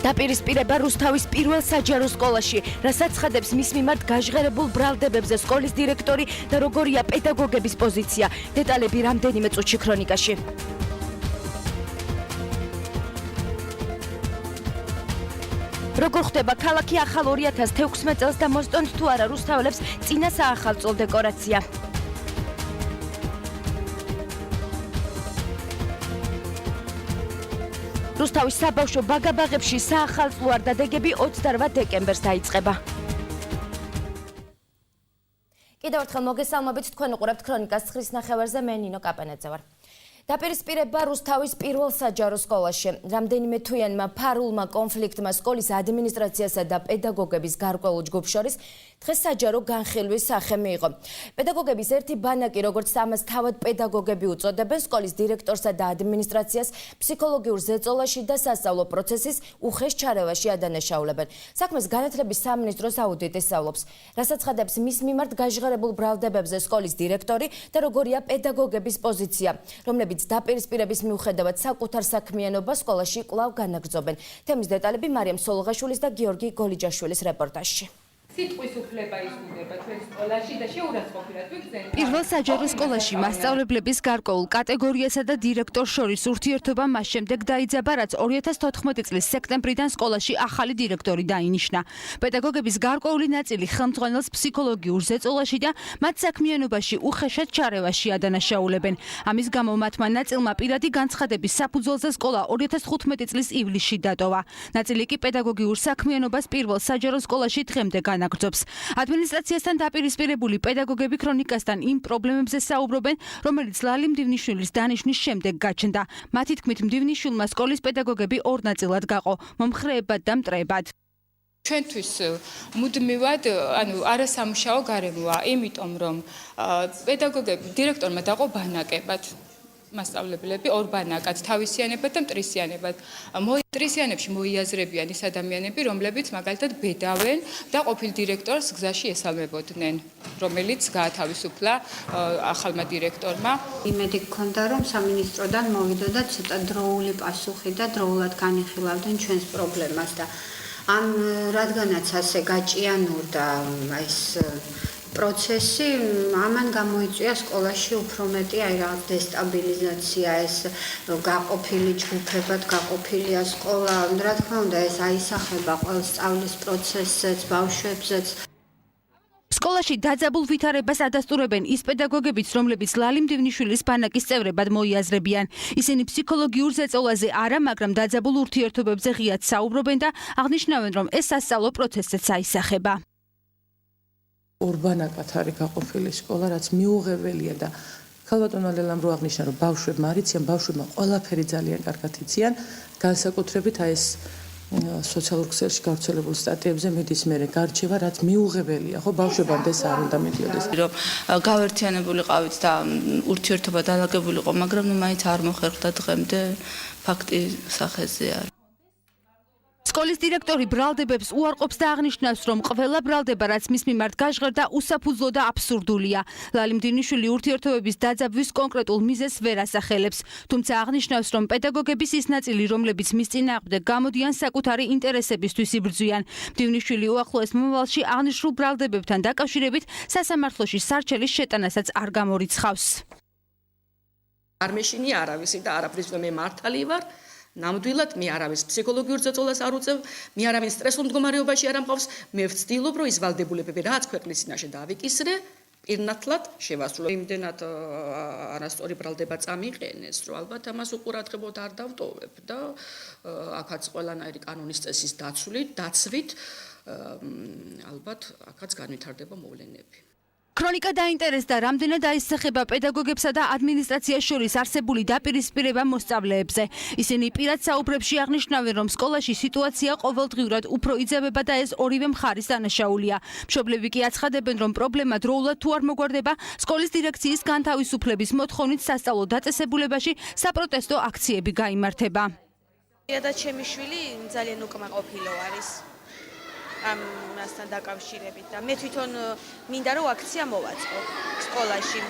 დაპირისპირება რუსთავის პირველ საჯარო სკოლაში, რასაც ცხადებს მის მიმართ გაჟღერებულ ბრალდებებზე სკოლის დირექტორი და როგორია პედაგოგების პოზიცია. დეტალები რამდენიმე წუთში ქრონიკაში. როგორ ხდება ქალაქი ახალ 2016 წელს და მოსტონთ თუ არა რუსთაველებს წინა საახალწლო დეკორაცია. რუსთავის საბავშვო ბაგაბაღებში საახალწლო არდადეგები 28 დეკემბერს დაიწყება. კიდევ ერთხელ მოგესალმებით, თქვენ უყურებთ ქრონიკას 9-ის ნახევარზე, მე ნინო კაპანაძე ვარ. დაპირისპირება რუსთავის პირველ საჯარო სკოლაში. რამდენიმე თვიანმა ფარულმა კონფლიქტმა სკოლის ადმინისტრაციასა და პედაგოგების გარკვეულ ჯგუფს შორის დღეს საჯარო განხილვის სახე მიიღო. პედაგოგების ერთი ბანაკი, როგორც ამას თავად პედაგოგები უწოდებენ, სკოლის დირექტორსა და ადმინისტრაციას ფსიქოლოგიურ ზეწოლაში და სასწავლო პროცესის უხეშ ჩარევაში ადანაშაულებენ. საქმეს განათლების სამინისტროს აუდიტი სწავლობს, რასაც ცხადებს მის მიმართ გაჟღერებულ ბრალდებებზე სკოლის დირექტორი და როგორია პედაგოგების პოზიცია, რომლებიც დაპირისპირების მიუხედავად საკუთარ საქმიანობას სკოლაში კვლავ განაგრძობენ. თემის დეტალები მარიამ სოლოღაშვილის და გიორგი გოლიჯაშვილის რეპორტაჟში. სიტყვის უფლება იზრდება ჩვენ სკოლაში და შეურაცხყოფილად ვიგრძენთ. პირველ საჯარო სკოლაში მასწავლებლების გარკვეულ კატეგორიასა და დირექტორს შორის ურთიერთობა მას შემდეგ დაიძაბა, რაც 2014 წლის სექტემბრიდან სკოლაში ახალი დირექტორი დაინიშნა. პედაგოგების გარკვეული ნაწილი ხელმძღვანელს ფსიქოლოგიურ ზეწოლაში და მათ საქმიანობაში უხეშად ჩარევაში ადანაშაულებენ. ამის გამო მათმა ნაწილმა პირადი განცხადების საფუძველზე სკოლა 2015 წლის ივლისში დატოვა. ნაწილი კი პედაგოგიურ საქმიანობას პირველ საჯარო სკოლაში დღემდე განაგრძობს. ადმინისტრაციასთან დაპირისპირებული პედაგოგები ქრონიკასთან იმ პრობლემებზე საუბრობენ, რომელიც ლალი მდივნიშვილის დანიშვნის შემდეგ გაჩნდა. მათი თქმით, მდივნიშვილმა სკოლის პედაგოგები ორ ნაწილად გაყო, მომხრეებად და მტრებად. ჩვენთვის მუდმივად, არასამუშაო გარემოა, იმიტომ რომ პედაგოგები დირექტორმა დაყო ბანაკებად. მასწავლებლები ორ ბანაკად, თავისიანებად და მტრისიანებად. მტრისიანებში მოიაზრებიან ის ადამიანები, რომლებიც მაგალითად ბედავენ და ყოფილ დირექტორს გზაში ესალმებოდნენ, რომელიც გაათავისუფლა ახალმა დირექტორმა. იმედი გქონდა, რომ სამინისტროდან მოვიდოდა ცოტა დროული პასუხი და დროულად განიხილავდნენ ჩვენს პრობლემას და რადგანაც ასე გაჭიანურდა ეს პროცესი, ამან გამოიწვია სკოლაში უფრო მეტი რაღაც დესტაბილიზაცია, ეს გაყოფილი ჯგუფებად გაყოფილია სკოლა. რა თქმა უნდა, ეს აისახება ყოველ სწავლის პროცესზეც, ბავშვებზეც. სკოლაში დაძაბულ ვითარებას ადასტურებენ ის პედაგოგებიც, რომლებიც ლალი მდივნიშვილის ბანაკის წევრებად მოიაზრებიან. ისინი ფსიქოლოგიურ ზეწოლაზე არა, მაგრამ დაძაბულ ურთიერთობებზე ღიად საუბრობენ და აღნიშნავენ, რომ ეს სასწავლო პროცესზეც აისახება. ორბანაკად არის გაყოფილი სკოლა, რაც მიუღებელია და ქალბატონმა ლელამ რო აღნიშნა, რომ ბავშვებმა არიციან, ბავშვებმა ყველაფერი ძალიან კარგად იციან, განსაკუთრებით ეს სოციალურ ქსელში გავრცელებულ სტატიებზე მიდის მერე გარჩევა, რაც მიუღებელია, ხო, ბავშვებამდე ეს არ უნდა მიდიოდეს. რომ გავერთიანებულიყავით და ურთიერთობა დალაგებულიყო, მაგრამ მაინც არ მოხერხდა დღემდე ფაქტი სახეზე არის. სკოლის დირექტორი ბრალდებებს უარყოფს და აღნიშნავს, რომ ყველა ბრალდება, რაც მის მიმართ გაჟღერდა, უსაფუძვლო და აბსურდულია. ლალი მდივნიშვილი ურთიერთობების დაძაბვის კონკრეტულ მიზეზს ვერ ასახელებს, თუმცა აღნიშნავს, რომ პედაგოგების ის ნაწილი, რომლებიც მის წინააღმდეგ გამოდიან, საკუთარი ინტერესებისთვის იბრძვიან. მდივნიშვილი უახლოეს მომავალში აღნიშნულ ბრალდებებთან დაკავშირებით სასამართლოში სარჩელის შეტანასაც არ გამორიცხავს. არ მეშინი არავისი და არაფრის მე მართალი ვარ. ნამდვილად მე არავის ფსიქოლოგიურ ზეწოლას არ უწევ, მე არავის სტრესულ მდგომარეობაში არ ამყავს, მე ვცდილობ, რომ ის ვალდებულებები, რაც ქვეყნის წინაშე დავიკისრე, პირნათლად შევასრულო. იმდენად არასწორი ბრალდება წამიყენეს, რომ ალბათ ამას უყურადღებოდ არ დავტოვებ და აქაც ყველანაირი კანონის წესის დაცვით, ალბათ აქაც განვითარდება მოვლენები. ქრონიკა დაინტერესდა, რამდენად აისახება პედაგოგებსა და ადმინისტრაციას შორის არსებული დაპირისპირება მოსწავლეებზე. ისინი პირად საუბრებში აღნიშნავენ, რომ სკოლაში სიტუაცია ყოველდღიურად უფრო იძებება და ეს ორივე მხარის დანაშაულია. მშობლები კი აცხადებენ, რომ პრობლემა დროულად თუ არ მოგვარდება, სკოლის დირექციის განთავისუფლების მოთხოვნით სასწავლო დაწესებულებაში საპროტესტო აქციები გაიმართება. პირადად ჩემი შვილი ძალიან უკმაყოფილო არის. ამასთან დაკავშირებით და მე თვითონ მინდა რომ აქცია მოვაწყო სკოლაში.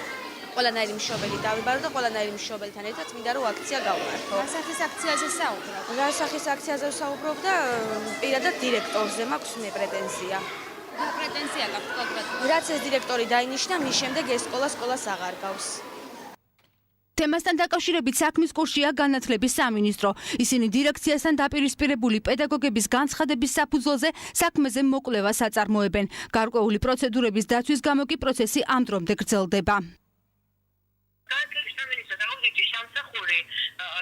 ყველანაირი მშობელი დავიბარო და ყველანაირი მშობელთან ერთად მინდა რომ აქცია გავმართო. რა სახის აქციაზე საუბრობ? რა სახის აქციაზე ვსაუბრობ და პირადად დირექტორზე მაქვს მე პრეტენზია. რა პრეტენზია გაქვთ კონკრეტულად? რაც ეს დირექტორი დაინიშნა, მის შემდეგ ეს სკოლას აღარ გავს. თემასთან დაკავშირებით საქმის კურსშია განათლების სამინისტრო. ისინი დირექციასთან დაპირისპირებული პედაგოგების განცხადების საფუძველზე საქმეზე მოკვლევას აწარმოებენ. გარკვეული პროცედურების დაცვის გამო კი პროცესი ამ დრომდე გრძელდება. განათლების სამინისტროს აუდიტის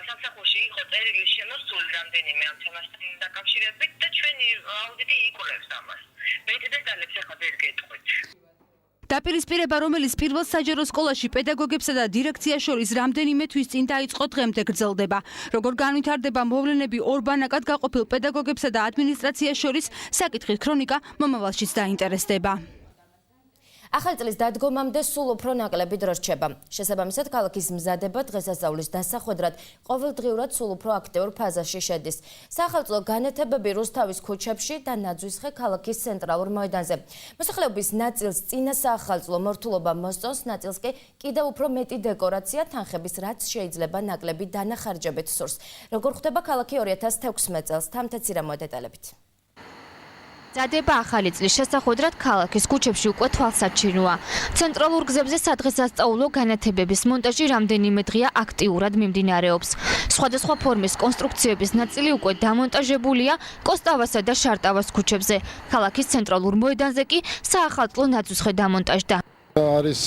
სამსახურში იყო წერილი შემოსული რამდენიმე ამ თემასთან დაკავშირებით და ჩვენი აუდიტი იკვლევს ამას. მეტი დეტალებს ახლა ვერ გეტყვით. დაპირისპირება, რომელიც პირველ საჯარო სკოლაში პედაგოგებსა და დირექციას შორის რამდენიმე თვის წინ დაიწყო, დღემდე გრძელდება. როგორ განვითარდება მოვლენები ორბანაკად გაყოფილ პედაგოგებსა და ადმინისტრაციას შორის, საკითხის ქრონიკა მომავალშიც დაინტერესდება. ახალი წლის დადგომამდე სულ უფრო ნაკლები დრო რჩება. შესაბამისად, ქალაქის მზადება დღესასწაულის დასახვედრად ყოველდღიურად სულ უფრო აქტიურ ფაზაში შედის. საახალწლო განათებები რუსთავის ქუჩებში და ნაძვისხე ქალაქის ცენტრალურ მოედანზე. მოსახლეობის ნაწილს წინა საახალწლო მორთულობა მოსწონს, ნაწილს კი კიდევ უფრო მეტი დეკორაცია, თანხების რაც შეიძლება ნაკლები დანახარჯებით სურს. როგორ ხდება ქალაქი 2016 წელს? თამთაცირამო დეტალებით. მზადება ახალი წლის შესახვედრად ქალაქის ქუჩებში უკვე თვალსაჩინოა. ცენტრალურ გზებზე სადღესასწაულო განათებების მონტაჟი რამდენიმე დღეა აქტიურად მიმდინარეობს. სხვადასხვა ფორმის კონსტრუქციების ნაწილი უკვე დამონტაჟებულია კოსტავასა და შარტავას ქუჩებზე. ქალაქის ცენტრალურ მოედანზე კი საახალწლო ნაძვისხე დამონტაჟდა. არის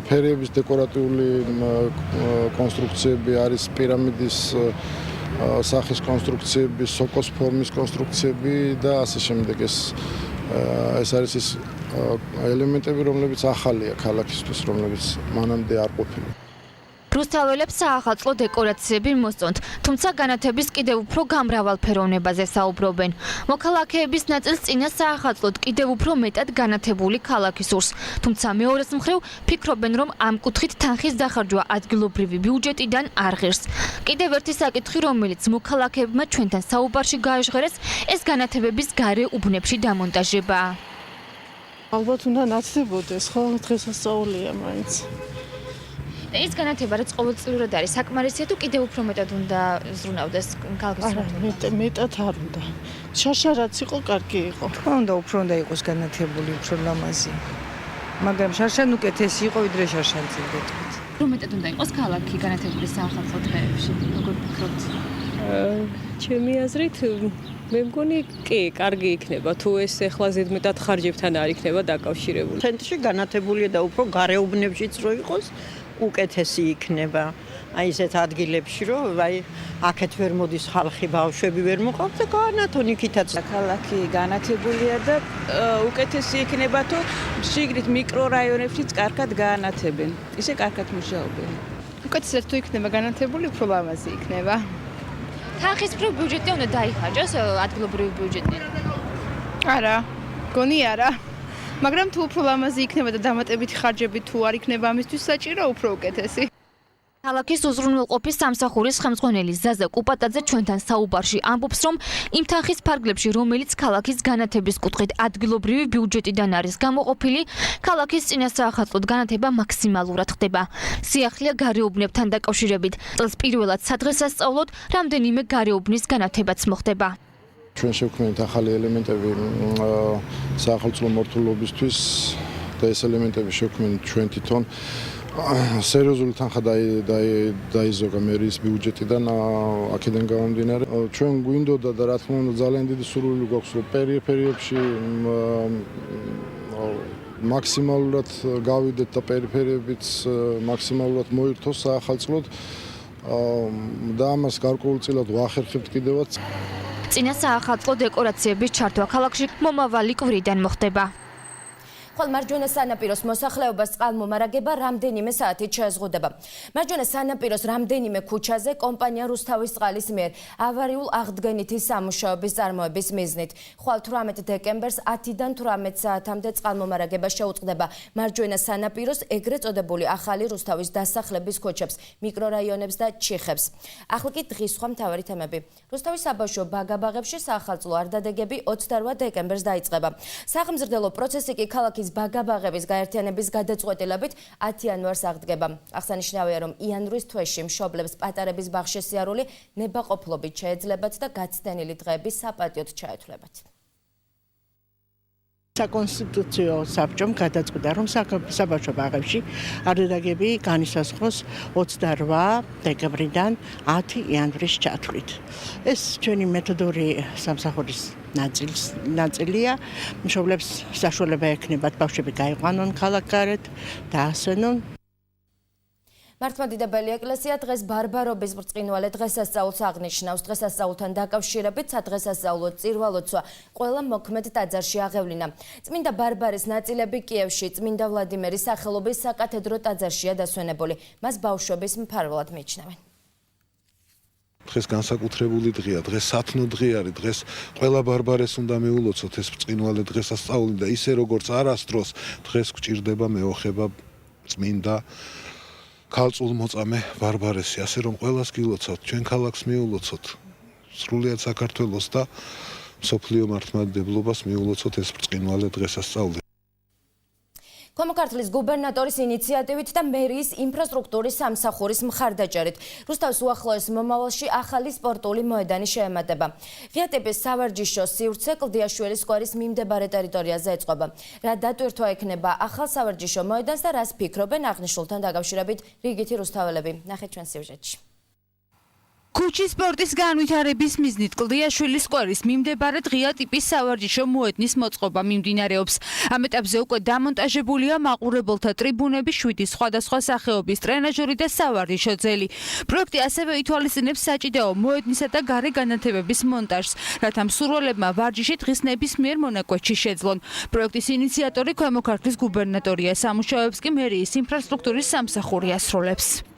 ფერების დეკორატიული კონსტრუქციები, არის პირამიდის სახის კონსტრუქციები, სოკოს ფორმის კონსტრუქციები და ასე შემდეგ. ეს არის ის ელემენტები, რომლებიც ახალია ქალაქისთვის, რომლებიც მანამდე არ ყოფილა. რუსთაველებს საახალწლო დეკორაციები მოსწონთ, თუმცა განათების კიდევ უფრო გამრავალფეროვნებაზე საუბრობენ. მოქალაქეების ნაწილს წინა საახალწლოდ კიდევ უფრო მეტად განათებული ქალაქი სურს, თუმცა მეორეს მხრივ ფიქრობენ, რომ ამ კუთხით თანხის დახარჯვა ადგილობრივი ბიუჯეტიდან არ ღირს. კიდევ ერთი საკითხი, რომელიც მოქალაქეებმა ჩვენთან საუბარში გააჟღერეს, ეს განათებების გარე უბნებში დამონტაჟებაა. ალბათ უნდა ნაცდებოდეს, ხო, დღესასწაულია მაინც. ეს განათება რაც ყოველწლიურად არის საკმარისია თუ კიდევ უფრო მეტად უნდა ზრუნავდეს ქალაქის არა, მეტად არ უნდა. შაშა რაც იყო, კარგი იყო. თქმა უნდა, უფრო უნდა იყოს განათებული, უფრო ლამაზი. მაგრამ შაშან უკეთესი იყო, ვიდრე შაშან წინ გეტყვით. უფრო მეტად უნდა იყოს ქალაქი განათებული საახალწლო დღეებში. როგორ ფიქრობთ? ჩემი აზრით მე მგონი კი, კარგი იქნება თუ ეს ახლა ზედმეტად ხარჯებთან არ იქნება დაკავშირებული. ცენტრში განათებულია და უფრო გარეუბნებშიც რო იყოს, უკეთესი იქნება. აი ესეთ ადგილებში რომ აი აქეთ ვერ მოდის ხალხი, ბავშვები ვერ მოყავთ და განათონ იქითაც. ქალაქი განათებულია და უკეთესი იქნება თუ შიგნით მიკრორაიონებშიც კარგად გაანათებენ. ისე კარგად მუშაობენ. უკეთესად თუ იქნება განათებული, უფრო ლამაზი იქნება. თანხის მხრივ ბიუჯეტი უნდა დაიხარჯოს ადგილობრივი ბიუჯეტი. არა, გონი არა. მაგრამ თუ უფრო ლამაზი იქნება და დამატებითი ხარჯები თუ არ იქნება ამისთვის საჭირო, უფრო უკეთესი. ქალაქის უზრუნველყოფის სამსახურის ხელმძღვანელი ზაზა კუპატაძე ჩვენთან საუბარში ამბობს, რომ იმ თანხის ფარგლებში, რომელიც ქალაქის განათების კუთხით ადგილობრივი ბიუჯეტიდან არის გამოყოფილი, ქალაქის წინა საახალწლოდ განათება მაქსიმალურად ხდება. სიახლეა გარეუბნებთან დაკავშირებით. წელს პირველად სადღესასწაულოდ რამდენიმე გარეუბნის განათებაც მოხდება. ჩვენ შევქმნით ახალი ელემენტები საახალწლო მორთულობისთვის და ეს ელემენტები შევქმნით ჩვენ თვითონ. სერიოზული თანხა დაიზოგა მერის ბიუჯეტიდან აქედან გამომდინარე. ჩვენ გვინდოდა და რა თქმა უნდა ძალიან დიდი სურვილი გვაქვს რომ პერიფერიებში მაქსიმალურად გავიდეთ და პერიფერიებიც მაქსიმალურად მოირთოს საახალწლოდ და ამას გარკვეულწილად ვახერხებთ კიდევაც. წინა საახალწლო დეკორაციების ჩართვა ქალაქში მომავალი კვირიდან მოხდება. ხოლ მარჯვენა სანაპიროს მოსახლეობას წყალმომარაგება რამდენიმე საათით შეეზღუდება. მარჯვენა სანაპიროს რამდენიმე ქუჩაზე კომპანია რუსთავის წყალის მიერ ავარიულ აღდგენითი სამუშაოების წარმოების მიზნით. ხვალ 18 დეკემბერს 10-დან 18 საათამდე წყალმომარაგება შეუწყდება მარჯვენა სანაპიროს ეგრეთ წოდებული ახალი რუსთავის დასახლების ქუჩებს, მიკრორაიონებს და ჩიხებს. ახლა კი დღის სხვა მთავარი თემები. რუსთავის საბავშვო ბაგაბაღებში საახალწლო არდადეგები 28 დეკემბერს დაიწყება. სახელმწიფო პროცესი კი ქალაქის ქალაქის ბაგაბაღების გაერთიანების გადაწყვეტილებით 10 იანვარს აღდგება. აღსანიშნავია, რომ იანვრის თვეში მშობლებს პატარების ბაღში სიარული ნებაყოფლობით შეეძლებათ და გაცდენილი დღეების საპატიოდ ჩაეთვლებათ. საკონსტიტუციო საბჭომ გადაწყვიტა, რომ საბავშვო ბაღებში არდაგები განისაზღვროს 28 დეკემბრიდან 10 იანვრის ჩათვლით. ეს ჩვენი მეთოდური სამსახურის ნაწილია. მშობლებს საშუალება ექნებათ ბავშვები გაიყვანონ ქალაქგარეთ და ასვენონ. მართლმადიდებელი ეკლესია დღეს ბარბარობის ბრწყინვალე დღესასწაულს აღნიშნავს. დღესასწაულთან დაკავშირებით სადღესასწაულო წირვა-ლოცვა ყველა მოქმედ ტაძარში აღევლინა. წმინდა ბარბარის ნაწილები კიევში წმინდა ვლადიმერის სახელობის საკათედრო ტაძარშია დასვენებული. მას ბავშვების მფარველად მიიჩნევენ. დღეს განსაკუთრებული დღეა, დღეს სათნო დღე არის, დღეს ყველა ბარბარეს უნდა მიულოცოთ ეს ბრწყინვალე დღესასწაული და ისე როგორც არასდროს დღეს გვჭირდება მეოხება წმინდა ქალწულმოწამე ბარბარესი, ასე რომ ყველას გილოცავთ, ჩვენ ქალაქს მიულოცოთ, სრულიად საქართველოს და მსოფლიო მართლმადიდებლობას მიულოცოთ ეს ბრწყინვალე დღესასწაული. ქვემო ქართლის გუბერნატორის ინიციატივით და მერიის ინფრასტრუქტურის სამსახურის მხარდაჭერით რუსთავის უახლოეს მომავალში ახალი სპორტული მოედანი შეემატება. ღია ტიპის სავარჯიშო სივრცე კლდიაშვილის სკვერის მიმდებარე ტერიტორიაზე ეწყობა. რა დატვირთვა ექნება ახალ სავარჯიშო მოედანს და რას ფიქრობენ აღნიშნულთან დაკავშირებით რიგითი რუსთაველები. ნახეთ ჩვენ სიუჟეტში. ქუჩის სპორტის განვითარების მიზნით კლდიაშვილის სკვერის მიმდებარე ღია ტიპის სავარჯიშო მოედნის მოწყობა მიმდინარეობს. ამ ეტაპზე უკვე დამონტაჟებულია მაყურებელთა ტრიბუნები, 7 სხვადასხვა სახეობის ტრენაჟორი და სავარჯიშო ძელი. პროექტი ასევე ითვალისწინებს საჭიდაო მოედნისა და გარე განათებების მონტაჟს, რათა მსურველებმა ვარჯიში დღის ნებისმიერ მონაკვეთში შეძლონ. პროექტის ინიციატორი ქვემო ქართლის გუბერნატორია, სამუშაოებს კი მერიის ინფრასტრუქტურის სამსახური ასრულებს.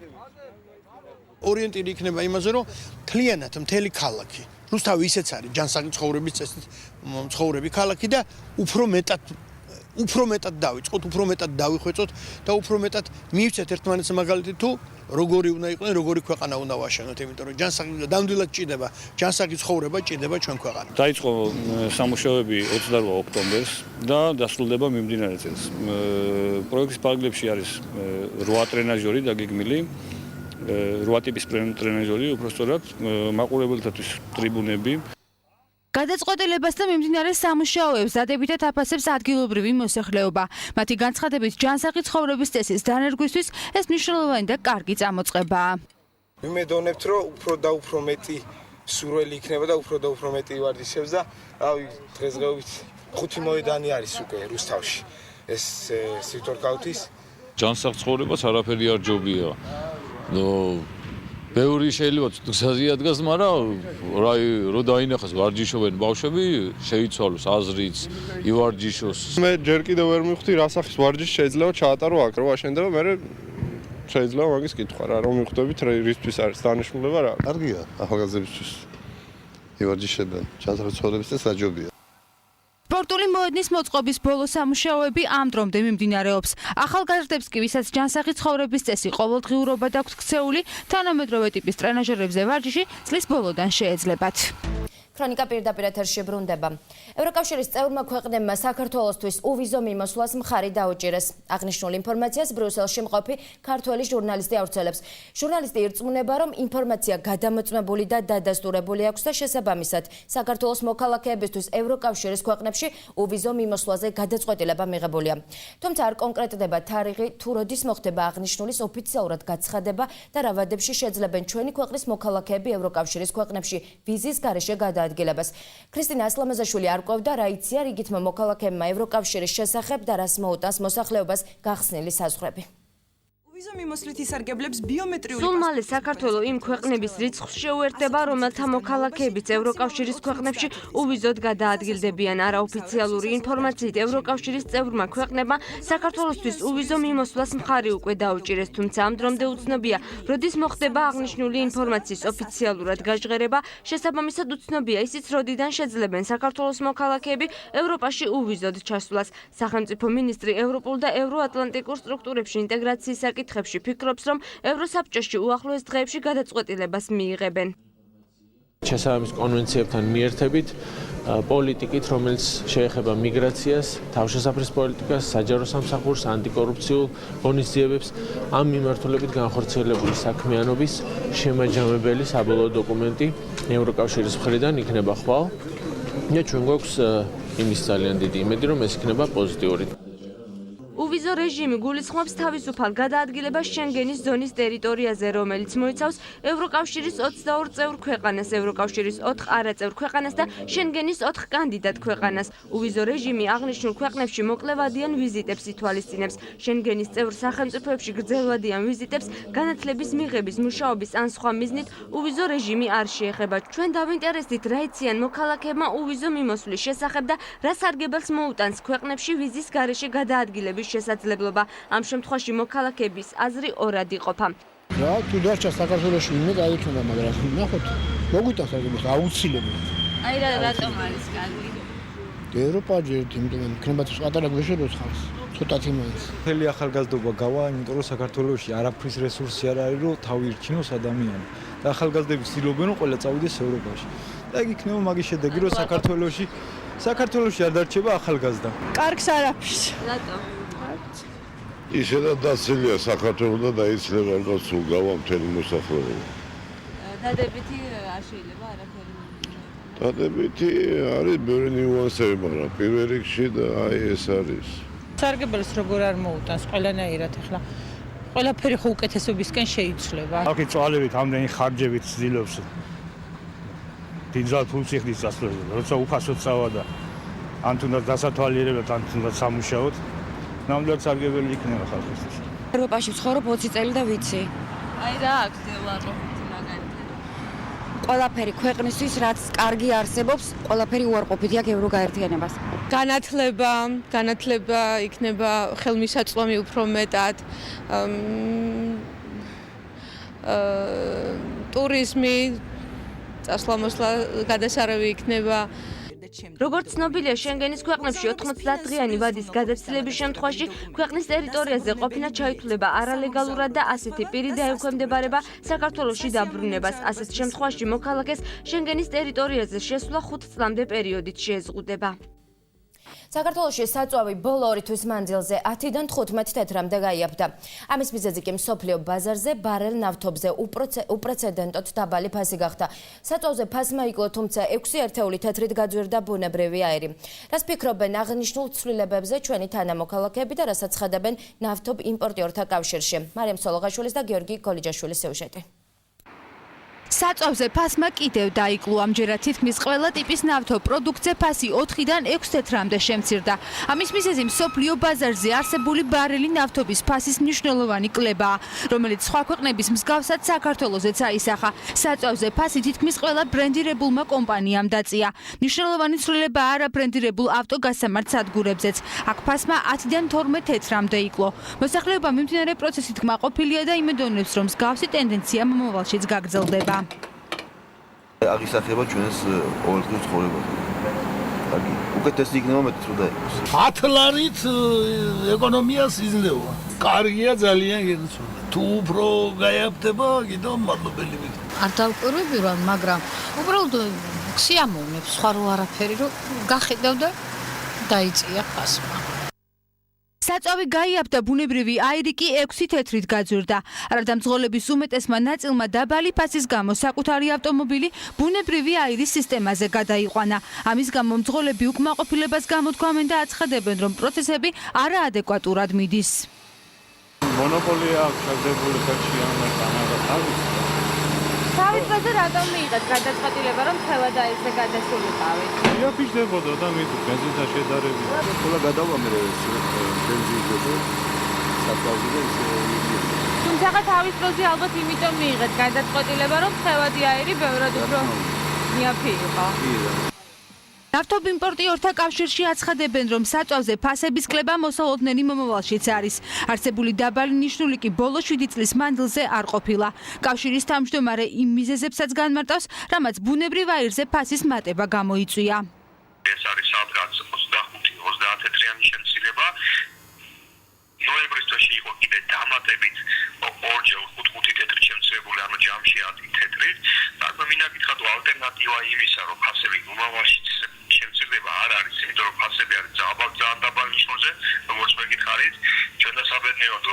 ორიენტირი იქნება იმაზე, რომ თლიანად მთელი ქალაქი. რუსთავი ისეც არის ჯანსაღი ცხოვრების წესით ცხოვრები ქალაქი და უფრო მეტად დავიწყოთ, უფრო მეტად დავიხვეწოთ და უფრო მეტად მივცეთ ერთმანეთს მაგალითი თუ როგორი უნდა იყვნენ, როგორი ქვეყანა უნდა ვაშენოთ, იმიტომ რომ ჯანსაღი დამდვილად ჭირდება, ჯანსაღი ცხოვრება ჭირდება ჩვენ ქვეყანას. დაიწყო სამუშაოები 28 ოქტომბერს და დასრულდება მიმდინარე წელს. პროექტის პარალელებში არის 8 ტრენაჟორი დაგეგმილი. 8 ტიპის ტრენაჟორი, უпростоრად მაყურებელთათვის ტრიბუნები. გადაწყვეტილებას და მიმდინარე სამუშაოებს დადებითად აფასებს ადგილობრივი მოსახლეობა. მათი განცხადებით, ჯანსაღი ცხოვრების წესის დანერგვისთვის ეს მნიშვნელოვანი და კარგი წამოწყებაა. ვიმედოვნებთ, რომ უფრო და უფრო მეტი სურველი იქნება და უფრო მეტი ვარჯიშებს და რავი, დღესდღეობით 5 მოედანი არის უკვე რუსთავში. ეს სიტორკავთის ჯანსაღ ცხოვრებას არაფერი არ ჯობია. ბევრი შეიძლება გზაზე ადგას, მაგრამ რო დაინახოს ვარჯიშობენ ბავშვები, შეიცვალოს აზრიც, ივარჯიშოს. მე ჯერ კიდევ ვერ მივხვდი რა სახის ვარჯიში შეიძლება ჩაატარო აქ, რო აშენდება, მე შეიძლება მაგის კითხვა რა, რომ მივხვდებით რისთვის არის დანიშნულება რა. კარგია, ახალგაზრდებისთვის ივარჯიშებენ, ჯანსაღ ცხოვრების წესს აჯობია. სპორტული მოედნის მოწყობის ბოლო სამუშაოები ამ დრომდე მიმდინარეობს. ახალგაზრდებს კი, ვისაც ჯანსაღი ცხოვრების წესი ყოველდღიურობა დაქვთ ქცეული, თანამედროვე ტიპის ტრენაჟორებზე ვარჯიში წლის ბოლოდან შეეძლებათ. ქრონიკა პირდაპირ ეთერში ბრუნდება. ევროკავშირის წევრმა ქვეყნებმა საქართველოსთვის უვიზო მიმოსვლას მხარი დაუჭირეს. აღნიშნულ ინფორმაციას ბრიუსელში მყოფი ქართველი ჟურნალისტი ავრცელებს. ჟურნალისტი ირწმუნება, რომ ინფორმაცია გადამოწმებული და დადასტურებული აქვს და შესაბამისად საქართველოს მოქალაქეებისთვის ევროკავშირის ქვეყნებში უვიზო მიმოსვლაზე გადაწყვეტილება მიღებულია. თუმცა არ კონკრეტდება თარიღი, თუ როდის მოხდება აღნიშნულის ოფიციალურად გაცხადება და რა ვადებში შეძლებენ ჩვენი ქვეყნის მოქალაქეები ევროკავშირის ქვეყნებში ვიზის გარეშე ადგილებას. ქრისტინა ასლამაზაშვილი არ ყვევდა რა იცია რიგითმა მოქალაქეებმა ევროკავშირის შესახებ და რას მოუტანს მოსახლეობას გახსნილი საზღვრები. ვიზო მიმოსვლით ისარგებლებს ბიომეტრიული სულ მალე საქართველო იმ ქვეყნების რიცხვს შეუერთდება, რომელთა მოქალაქეებიც ევროკავშირის ქვეყნებში უვიზოდ გადაადგილდებიან. არაოფიციალური ინფორმაციით ევროკავშირის წევრმა ქვეყნებმა საქართველოსთვის უვიზო მიმოსვლას მხარი უკვე დაუჭირეს, თუმცა ამ დრომდე უცნობია, როდის მოხდება აღნიშნული ინფორმაციის ოფიციალურად გაჟღერება, შესაბამისად უცნობია ისიც, როდიდან შეძლებენ საქართველოს მოქალაქეები ევროპაში უვიზოდ ჩასვლას. სახელმწიფო მინისტრი ევროპულ და ევროატლანტიკურ სტრუქტურებში ინტეგრაციის საკითხებში ფიქრობს, რომ ევროსაბჭოში უახლოეს დღეებში გადაწყვეტილებას მიიღებენ. შესაბამის კონვენციებთან მიერთებით პოლიტიკით, რომელიც შეეხება მიგრაციას, თავშესაფრის პოლიტიკას, საჯარო სამსახურს, ანტიკორუფციულ ღონისძიებებს, ამ მიმართულებით განხორციელებული საქმიანობის შემაჯამებელი საბოლოო დოკუმენტი ევროკავშირის მხრიდან იქნება ხვალ. და ჩვენ გვაქვს იმის ძალიან დიდი იმედი, რომ ეს იქნება პოზიტიური. უვიზო რეჟიმი გულისხმობს თავისუფალ გადაადგილებას შენგენის ზონის ტერიტორიაზე, რომელიც მოიცავს ევროკავშირის 22 წევრ ქვეყანას, ევროკავშირის 4 არაწევრ ქვეყანას და შენგენის 4 კანდიდატ ქვეყანას. უვიზო რეჟიმი აღნიშნულ ქვეყნებში მოკლევადიან ვიზიტებს ითვალისწინებს. შენგენის წევრ სახელმწიფოებში გრძელვადიან ვიზიტებს განათლების მიღების, მუშაობის ან სხვა მიზნით უვიზო რეჟიმი არ შეეხება. ჩვენ დავინტერესდით, რა იციან მოქალაქეებმა უვიზო მიმოსვლის შესახებ და რა სარგებელს მოუტანს ქვეყნებში ვიზის გარეშე გადაადგილების შესაძლებლობა. ამ შემთხვევაში მოქალაქეების აზრი ორად იყოფა. რა, თუ დარჩა საქართველოში ვინმე გაიქნება, მაგრამ ნახოთ, მოგვიტანს აგებს აუცილებლად. აი რატომ არის კარგი? ევროპა ჯერ იმიტომ იქნება პატარა გვეშედოს ხალხს. ცოტათი მაინც. მთელი ახალგაზრდობა გავა, იმიტომ რომ საქართველოში არაფრის რესურსი არ არის, რომ თავი ირჩინოს ადამიანი. და ახალგაზრდები ცდილობენ, რომ ყველა წავიდეს ევროპაში. და ეგ იქნება მაგის შედეგი, რომ საქართველოში არ დარჩება ახალგაზრდა. კარგს არაფერს. რატომ? ისედაც დაცელია საქართველოს და დაიცლება რომ სულ გავა მთელი მოსახლეობა. დადებითი არ შეიძლება არაფერი. დადებითი არის ბევრი ნიუანსები, მაგრამ პირველ რიგში და აი ეს არის. სარგებელს როგორ არ მოუტანს ყველანაირად ახლა ყველაფერი ხო უკეთესობისკენ შეიცვლება. აქ წვალებით ამდენი ხარჯებით ცდილობს დიდძალ ფულს იხდის დასწრებად, როცა უფასოდ წავა და ან თუნდაც დასათვალიერებლად, ან თუნდაც სამუშაოდ, ნამდვილად სარგებელი იქნება ხალხისთვის. ევროპაში ვცხოვრობ 20 წელი და ვიცი. აი რა აქვს უარყოფითი მაგალითად. ყველაფერი ქვეყნისთვის, რაც კარგი არსებობს, ყველაფერი უარყოფითი აქვს ევროგაერთიანებას. განათლება იქნება ხელმისაწვდომი უფრო მეტად. ტურიზმი წასვლა-მოსვლა გადასარევი იქნება. როგორც ცნობილია, შენგენის ქვეყნებში 90 დღიანი ვადის გადაცილების შემთხვევაში ქვეყნის ტერიტორიაზე ყოფნა ჩაითვლება არალეგალურად და ასეთი პირი დაექვემდებარება საქართველოში დაბრუნებას. ასეთ შემთხვევაში მოქალაქეს შენგენის ტერიტორიაზე შესვლა 5 წლამდე პერიოდით შეეზღუდება. საქართველოში საწვავი ბოლო 2 თვის მანძილზე 10-დან 15 თეთრამდე გაიაფდა. ამის მიზეზი კი მსოფლიო ბაზარზე ბარელ ნავთობზე უპრეცედენტოდ დაბალი ფასი გახდა. საწვავზე ფასმა იკლო, თუმცა 6 ერთეული თეთრით გაძვირდა ბუნებრივი აირი. რას ფიქრობენ აღნიშნულ ცვლილებებზე ჩვენი თანამოქალაქეები და რასაც ხედავენ ნავთობ იმპორტიორთა კავშირში? მარიამ სოლოღაშვილის და გიორგი გოლიჯაშვილის სიუჟეტი. საწვავზე ფასმა კიდევ დაიკლო, ამჯერად თითქმის ყველა ტიპის ნავთობ პროდუქტზე ფასი 4-დან 6 თეთრამდე შემცირდა. ამის მიზეზი მსოფლიო ბაზარზე არსებული ბარელი ნავთობის ფასის მნიშვნელოვანი კლებაა, რომელიც სხვა ქვეყნების მსგავსად საქართველოსაც აისახა. საწვავზე ფასი თითქმის ყველა ბრენდირებულმა კომპანიამ დაწია. მნიშვნელოვანი ცვლილება არა ბრენდირებულ ავტოგასამართ სადგურებზეც. აქ ფასმა 10-დან 12 თეთრამდე იკლო. მოსახლეობა მიმდინარე პროცესით კმაყოფილია და იმედოვნებს, რომ მსგავსი ტენდენცია მომავალშიც გაგრძელდება. აღისახება ჩვენს ყოველდღიურ ცხოვრებაზე. კარგი, უკეთესი იქნება მეტიც რომ დაიყოს. 10 ლარით ეკონომიას იძლევა. კარგია ძალიან გეცნობა. თუ უფრო გაიაფდება, კიდევ მადლობელი ვიქნა. არ დავკვირვები რა, მაგრამ უბრალოდ სიამოვნებს სხვა რო არაფერი რომ გახედავ და დაიწია ფასმა. საწვავი გაიაფდა, ბუნებრივი აირი კი 6 თეთრით გაძვირდა. არადამძღოლების უმეტესმა ნაწილმა დაბალი ფასის გამო საკუთარი ავტომობილი ბუნებრივი აირის სისტემაზე გადაიყვანა. ამის გამო მძღოლები უკმაყოფილებას გამოთქვამენ და აცხადებენ, რომ პროცესები არაადეკვატურად მიდის. მონოპოლია აქვს შევდებული ხელში ამას ამაღათავის. თავის დღეზე რატომ მიიღეთ გადაწყვეტილება, რომ ხევა და ესე გადასულიყავით? იაფიჩდებოდა და მით ბენზინთან შედარებით. ყველა გადავამერე ბენზინზე საწვავზე და ისე. თუმცა თავის დროზე ალბათ იმიტომ მიიღეთ გადაწყვეტილება, რომ ხევადი აირი ბევრად უფრო იაფი იყო. ნავთობ იმპორტიორთა კავშირში აცხადებენ, რომ საწვავზე ფასების კლება მოსალოდნელი მომავალშიც არის. არსებული დაბალი ნიშნული კი ბოლო 7 წლის მანძილზე არ ყოფილა. კავშირის თავმჯდომარე იმ მიზეზებსაც განმარტავს, რამაც ბუნებრივ აირზე ფასის მატება გამოიწვია. ეს არის სადღაც 25-30 თეთრიანი შემცირება. ნოემბრის თვეში იყო კიდე დამატებით ორჯერ 5 თეთრი შემცირებული, ანუ ჯამში 10 თეთრით. და მინდა გითხრათ, ალტერნატივა იმისა, რომ ფასები მომავალში საწოლზე, როგორც მეკითხარით, ჩვენ დასაბედნიეროდ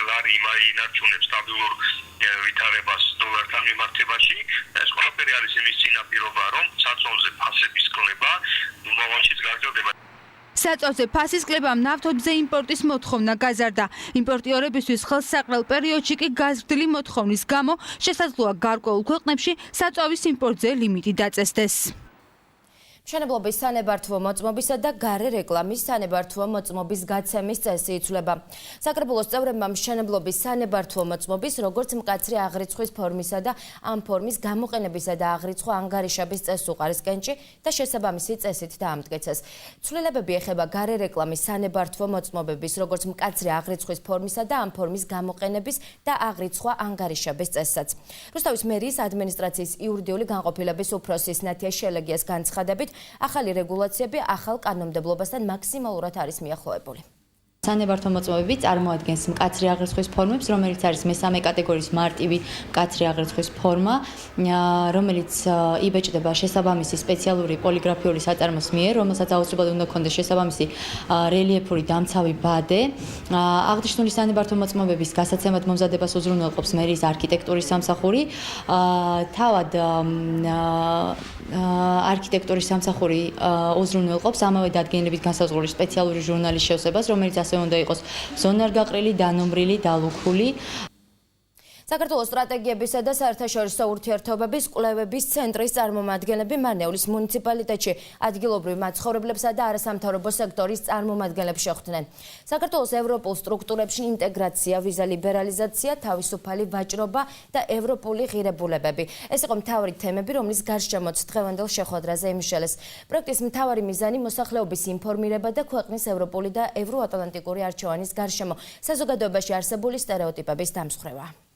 ლარი ინარჩუნებს სტაბილურ ვითარებას დოლართან მიმართებაში. ეს ყველაფერი არის იმის წინაპირობა, რომ საწოლზე ფასების კლება მომავალშიც გაგრძელდება. საწოლზე ფასის კლებამ ნავთობზე იმპორტის მოთხოვნა გაზარდა. იმპორტიორებისთვის ხელსაყრელ პერიოდში კი გაზრდილი მოთხოვნის გამო შესაძლოა გარკვეულ ქვეყნებში საწოვის იმპორტზე ლიმიტი დაწესდეს. მშენებლობის სანებართვო მოწმობისა და გარე რეკლამის სანებართვო მოწმობის გაცემის წესი იცვლება. საკრებულოს წევრებმა მშენებლობის სანებართვო მოწმობის, როგორც მკაცრი აღრიცხვის ფორმისა და ამ ფორმის გამოყენებისა და აღრიცხვა ანგარიშების წესს უყარეს კენჭი და შესაბამისი წესით დაამტკიცეს. ცვლილებები ეხება გარე რეკლამის სანებართვო მოწმობების, როგორც მკაცრი აღრიცხვის ფორმისა და ამ ფორმის გამოყენების და აღრიცხვა ანგარიშების წესსაც. რუსთავის მერიის ადმინისტრაციის იურიდიული განყოფილების უფროსის ნათია შელეგიას განცხადებით, ახალი რეგულაციები ახალ კანონმდებლობასთან მაქსიმალურად არის მიახლოებული. სანებართვო მოწმობები წარმოადგენს მკაცრი აღრიცხვის ფორმებს, რომელიც არის მესამე კატეგორიის მარტივი მკაცრი აღრიცხვის ფორმა, რომელიც იბეჭდება შესაბამისი სპეციალური პოლიგრაფიული საწარმოს მიერ, რომელსაც აუცილებლად უნდა ჰქონდეს შესაბამისი რელიეფური დამცავი ბადე. აღნიშნული სანებართვო მოწმობების გასაცემად მომზადებას უზრუნველყოფს მერიის არქიტექტურის სამსახური. თავად არქიტექტურის სამსახური უზრუნველყოფს ამავე დადგენილებით განსაზღვრული სპეციალური ჟურნალის შევსებას, რომელიც ასე უნდა იყოს ზონარგაყრილი, დანომრილი, დალუქული. საქართველოს სტრატეგიებისა და საერთაშორისო ურთიერთობების კვლევების ცენტრის წარმომადგენლები მარნეულის მუნიციპალიტეტში ადგილობრივ მაცხოვრებლებსა და არასამთავრობო სექტორის წარმომადგენლებს შეხვდნენ. საქართველოს ევროპულ სტრუქტურებში ინტეგრაცია, ვიზა ლიბერალიზაცია, თავისუფალი ვაჭრობა და ევროპული ღირებულებები. ეს იყო მთავარი თემები, რომლის გარშემოც დღევანდელ შეხვედრაზე იმუშავეს. პროექტის მთავარი მიზანი მოსახლეობის ინფორმირება და ქვეყნის ევროპული და ევროატლანტიკური არჩევანის გარშემო საზოგადოებაში არსებული სტერეოტიპების დამსხვრევა.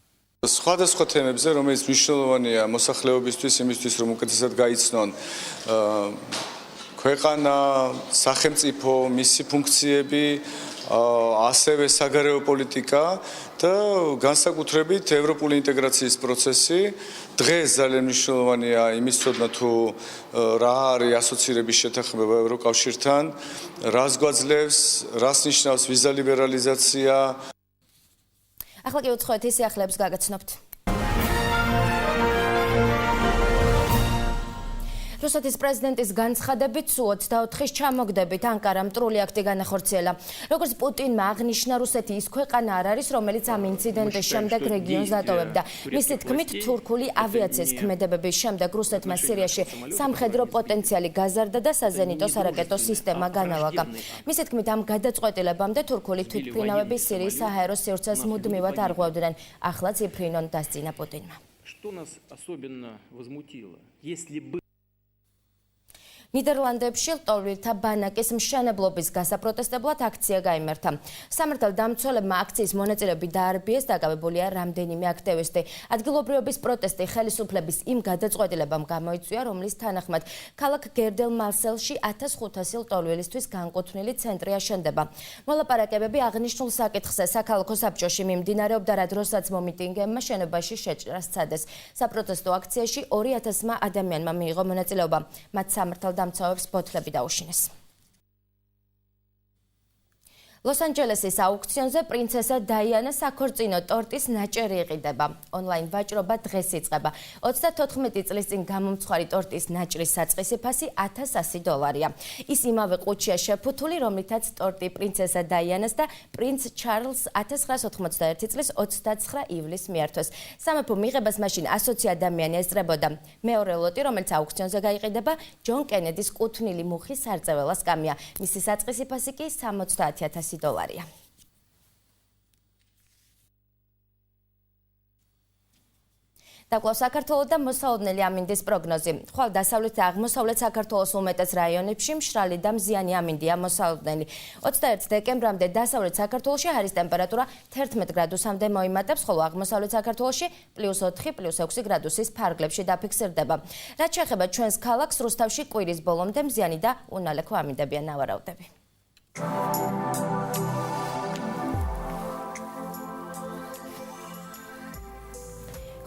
სხვადასხვა თემებზე, რომელიც მნიშვნელოვანია მოსახლეობისთვის, იმისთვის, რომ უკეთესად გაიცნონ ქვეყანა, სახელმწიფო, მისი ფუნქციები, ასევე საგარეო პოლიტიკა და განსაკუთრებით ევროპული ინტეგრაციის პროცესი. დღეს ძალიან მნიშვნელოვანია იმის ცოდნა თუ რა არის ასოცირების შეთანხმება ევროკავშირთან, რას გვაძლევს, რას ნიშნავს ვიზა ლიბერალიზაცია. ახლა კი უცხოეთ სიახლეებს გაგაცნობთ. რუსეთის პრეზიდენტის განცხადებით სულ 24-ის ჩამოგდებით ანკარამ მტრული აქტი განახორციელა. როგორც პუტინმა აღნიშნა, რუსეთი ის ქვეყანა არ არის, რომელიც ამ ინციდენტის შემდეგ რეგიონს დატოვებდა. მისი თქმით, თურქული ავიაციის ქმედებების შემდეგ რუსეთმა სირიაში სამხედრო პოტენციალი გაზარდა და საზენიტო სარაკეტო სისტემა განალაგა. მისი თქმით, ამ გადაწყვეტილებამდე თურქული თვითმფრინავები სირიის საჰაერო სივრცეს მუდმივად არღვევდნენ. ახლაც იფრინონ დასძინა პუტინმა. ნიდერლანდებში ლტოლვილთა ბანაკის მშენებლობის გასაპროტესტებლად აქცია გაიმართა. სამართალდამცველებმა აქციის მონაწილეები დაარბიეს, დაკავებულია რამდენიმე აქტივისტი. ადგილობრივების პროტესტი ხელისუფლების იმ გადაწყვეტილებამ გამოიწვია, რომლის თანახმად ქალაქ გერდელ-მალსელში 1500 ლტოლვილისთვის განკუთვნილი ცენტრი აშენდება. მოლაპარაკებები აღნიშნულ საკითხზე საქალაქო საბჭოში მიმდინარეობდა, რა დროსაც მომიტინგეებმა შენობაში შეჭრა სცადეს. საპროტესტო აქციაში 2000-მა ადამიანმა მიიღო მონაწილეობა. მათ დამცავებს ბოთლები დაუშინეს. ლოს-ანჯელესის აუქციონზე პრინცესა დაიანა საქორწინო ტორტის ნაჭერი იყიდება. ონლაინ ვაჭრობა დღეს იწყება. 34 წლის წინ გამომცხვარი ტორტის ნაჭრის საწყისი ფასი $1100. ის იმავე ყუთშია შეფუთული, რომლითაც ტორტი პრინცესა დაიანას და პრინც ჩარლზ 1991 წლის 29 ივლისს მიართვეს. სამეფო მიღებას მაშინ 100 ადამიანი ესწრებოდა. მეორე ლოტი, რომელიც აუქციონზე გაიყიდება, ჯონ კენედის კუთვნილი მუხის სარწეველა სკამია. მისი საწყისი ფასი კი $70,000. დაკვლავ საქართველოს და მოსალოდნელი ამინდის პროგნოზი. ხვალ დასავლეთ და აღმოსავლეთ საქართველოს უმეტეს რაიონებში მშრალი და მზიანი ამინდია მოსალოდნელი. 21 დეკემბრამდე დასავლეთ საქართველოში ჰაერის ტემპერატურა 11 გრადუსამდე მოიმატებს, ხოლო აღმოსავლეთ საქართველოში +4, +6 გრადუსის ფარგლებში დაფიქსირდება. რაც შეეხება ჩვენს ქალაქს, რუსთავში კვირის ბოლომდე მზიანი და უნალექო ამინდებია ნავარაუდები.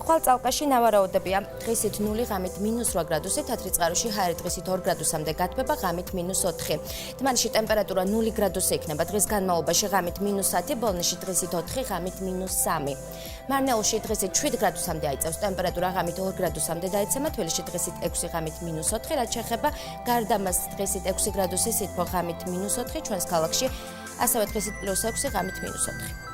ხვალ წალკაში ნავარაუდებია. დღისით 0, ღამით -8 გრადუსი, თათრიწყაროში ჰაერი დღისით 2 გრადუსამდე გათბება, ღამით -4. თმარიში ტემპერატურა 0 გრადუსი იქნება. დღის განმავლობაში ღამით -10, ბოლნისში დღისით 4, ღამით -3. მარნეულში დღისით 7 გრადუსამდე აიწევს ტემპერატურა, ღამით 2 გრადუსამდე დაეცემა, თბილისში დღისით 6, ღამით -4, რაც შეეხება გარდამას დღისით 6 გრადუსი, სითბო ღამით -4, ჩვენს ქალაქში ასევე დღისით +6, ღამით -4.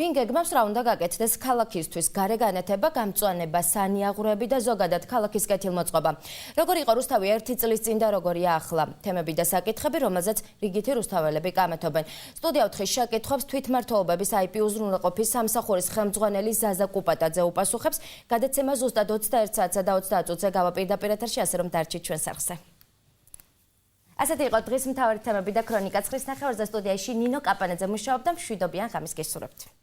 ვინ გეგმავს რა უნდა გაკეთდეს ქალაქისთვის, გარეგანათება, გამწვანება, სანიაღვრები და ზოგადად ქალაქის კეთილმოწყობა. როგორ იყო რუსთავი 1 წლის წინ და როგორია ახლა? თემები და საკითხები, რომელზეც რიგითი რუსთაველები კამათობენ. სტუდია 4-ის შეკითხვებს თვითმმართველობის IP უზრუნველყოფის სამსახურის ხელმძღვანელი ზაზა კუპატაძე უპასუხებს. გადაცემა ზუსტად 21 საათსა და 30 წუთზე გავაპირდაპირ ეთერში, ასე რომ დარჩით ჩვენს არხზე. ასეთი იყო დღის მთავარი თემები და ქრონიკა. ცხრის ნახევარზე სტუდიაში ნინო კაპანაძე მუშაობდა. მშვიდობიან ღამის გესურვებთ.